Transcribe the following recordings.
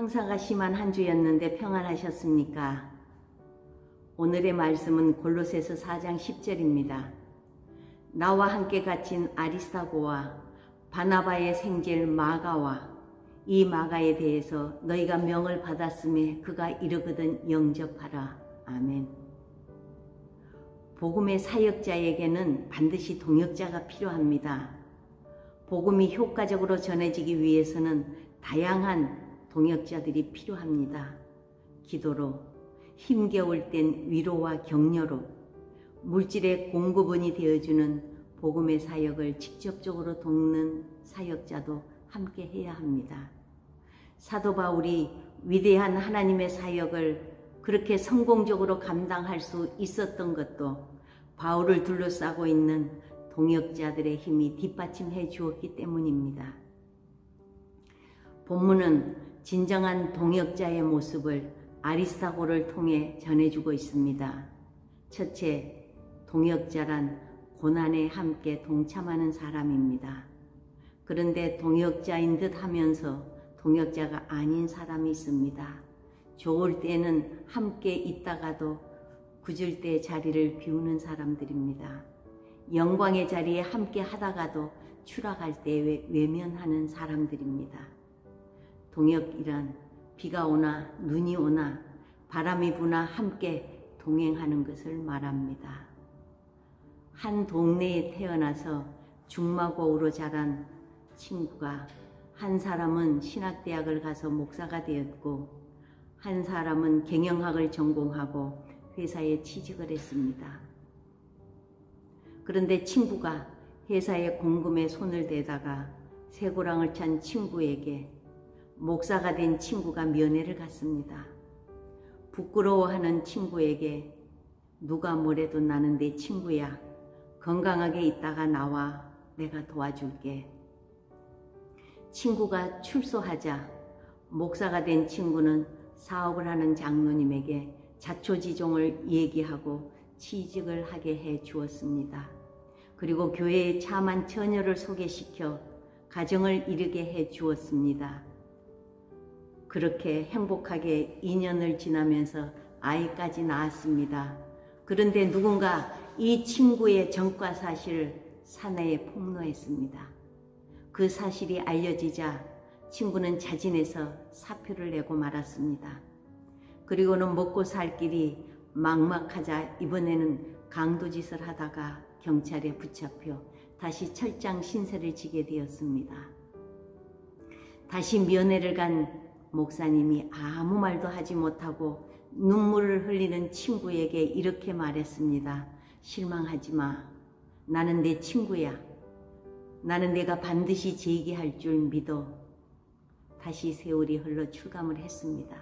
황사가 심한 한 주였는데 평안하셨습니까? 오늘의 말씀은 골로새서 4장 10절입니다. 나와 함께 갇힌 아리스타고와 바나바의 생질 마가와 이 마가에 대해서 너희가 명을 받았음에 그가 이르거든 영접하라. 아멘. 복음의 사역자에게는 반드시 동역자가 필요합니다. 복음이 효과적으로 전해지기 위해서는 다양한 동역자들이 필요합니다. 기도로, 힘겨울 땐 위로와 격려로, 물질의 공급원이 되어주는 복음의 사역을 직접적으로 돕는 사역자도 함께 해야 합니다. 사도 바울이 위대한 하나님의 사역을 그렇게 성공적으로 감당할 수 있었던 것도 바울을 둘러싸고 있는 동역자들의 힘이 뒷받침해 주었기 때문입니다. 본문은 진정한 동역자의 모습을 아리스타고를 통해 전해주고 있습니다. 첫째, 동역자란 고난에 함께 동참하는 사람입니다. 그런데 동역자인 듯 하면서 동역자가 아닌 사람이 있습니다. 좋을 때는 함께 있다가도 굳을 때 자리를 비우는 사람들입니다. 영광의 자리에 함께 하다가도 추락할 때 외면하는 사람들입니다. 동역이란 비가 오나 눈이 오나 바람이 부나 함께 동행하는 것을 말합니다. 한 동네에 태어나서 중마고우로 자란 친구가 한 사람은 신학대학을 가서 목사가 되었고 한 사람은 경영학을 전공하고 회사에 취직을 했습니다. 그런데 친구가 회사의 공금에 손을 대다가 쇠고랑을 찬 친구에게 목사가 된 친구가 면회를 갔습니다. 부끄러워하는 친구에게 누가 뭐래도 나는 내 친구야. 건강하게 있다가 나와. 내가 도와줄게. 친구가 출소하자 목사가 된 친구는 사업을 하는 장로님에게 자초지종을 얘기하고 취직을 하게 해 주었습니다. 그리고 교회에 참한 처녀를 소개시켜 가정을 이루게 해 주었습니다. 그렇게 행복하게 2년을 지나면서 아이까지 낳았습니다. 그런데 누군가 이 친구의 전과 사실을 사내에 폭로했습니다. 그 사실이 알려지자 친구는 자진해서 사표를 내고 말았습니다. 그리고는 먹고 살 길이 막막하자 이번에는 강도짓을 하다가 경찰에 붙잡혀 다시 철장 신세를 지게 되었습니다. 다시 면회를 간 목사님이 아무 말도 하지 못하고 눈물을 흘리는 친구에게 이렇게 말했습니다. 실망하지 마. 나는 내 친구야. 나는 내가 반드시 재기할 줄 믿어. 다시 세월이 흘러 출감을 했습니다.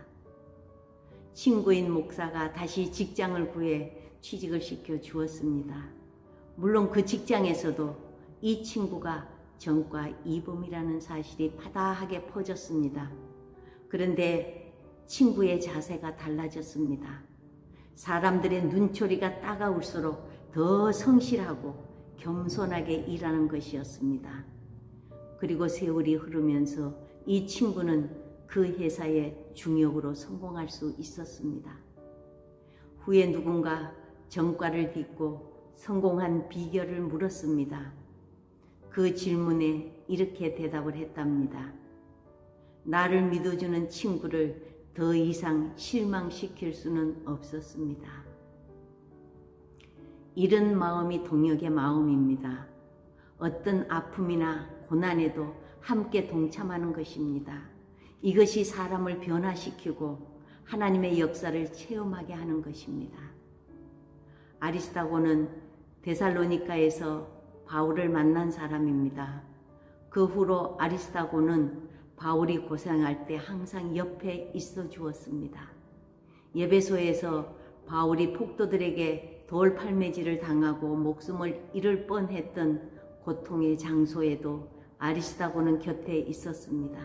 친구인 목사가 다시 직장을 구해 취직을 시켜 주었습니다. 물론 그 직장에서도 이 친구가 전과 이범이라는 사실이 파다하게 퍼졌습니다. 그런데 친구의 자세가 달라졌습니다. 사람들의 눈초리가 따가울수록 더 성실하고 겸손하게 일하는 것이었습니다. 그리고 세월이 흐르면서 이 친구는 그 회사의 중역으로 성공할 수 있었습니다. 후에 누군가 전과를 딛고 성공한 비결을 물었습니다. 그 질문에 이렇게 대답을 했답니다. 나를 믿어주는 친구를 더 이상 실망시킬 수는 없었습니다. 이런 마음이 동역의 마음입니다. 어떤 아픔이나 고난에도 함께 동참하는 것입니다. 이것이 사람을 변화시키고 하나님의 역사를 체험하게 하는 것입니다. 아리스타고는 데살로니가에서 바울을 만난 사람입니다. 그 후로 아리스타고는 바울이 고생할 때 항상 옆에 있어 주었습니다. 예배소에서 바울이 폭도들에게 돌팔매질을 당하고 목숨을 잃을 뻔했던 고통의 장소에도 아리스타고는 곁에 있었습니다.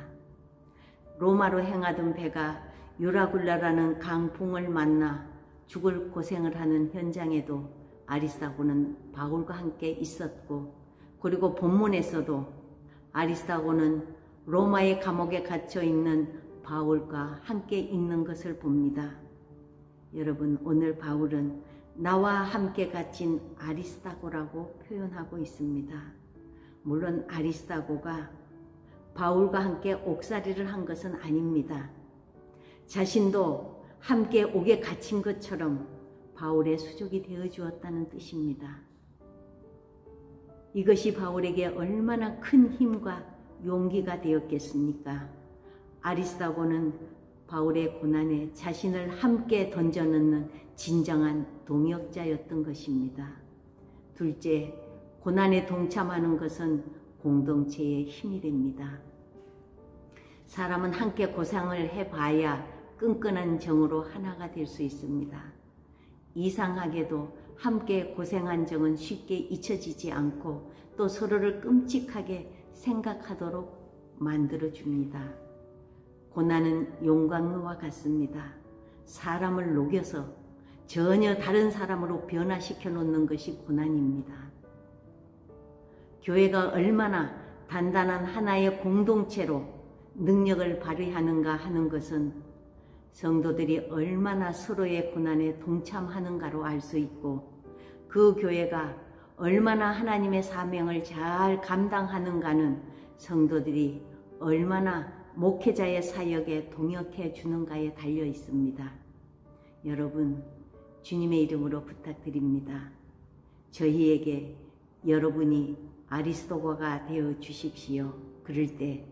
로마로 행하던 배가 유라굴라라는 강풍을 만나 죽을 고생을 하는 현장에도 아리스타고는 바울과 함께 있었고, 그리고 본문에서도 아리스타고는 로마의 감옥에 갇혀 있는 바울과 함께 있는 것을 봅니다. 여러분, 오늘 바울은 나와 함께 갇힌 아리스다고라고 표현하고 있습니다. 물론 아리스다고가 바울과 함께 옥살이를 한 것은 아닙니다. 자신도 함께 옥에 갇힌 것처럼 바울의 수족이 되어 주었다는 뜻입니다. 이것이 바울에게 얼마나 큰 힘과 용기가 되었겠습니까? 아리스다고는 바울의 고난에 자신을 함께 던져넣는 진정한 동역자였던 것입니다. 둘째, 고난에 동참하는 것은 공동체의 힘이 됩니다. 사람은 함께 고생을 해봐야 끈끈한 정으로 하나가 될 수 있습니다. 이상하게도 함께 고생한 정은 쉽게 잊혀지지 않고 또 서로를 끔찍하게 생각하도록 만들어줍니다. 고난은 용광로와 같습니다. 사람을 녹여서 전혀 다른 사람으로 변화시켜 놓는 것이 고난입니다. 교회가 얼마나 단단한 하나의 공동체로 능력을 발휘하는가 하는 것은 성도들이 얼마나 서로의 고난에 동참하는가로 알 수 있고, 그 교회가 얼마나 하나님의 사명을 잘 감당하는가는 성도들이 얼마나 목회자의 사역에 동역해 주는가에 달려 있습니다. 여러분, 주님의 이름으로 부탁드립니다. 저희에게 여러분이 아리스도거가 되어 주십시오. 그럴 때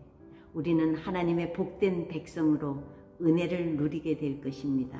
우리는 하나님의 복된 백성으로 은혜를 누리게 될 것입니다.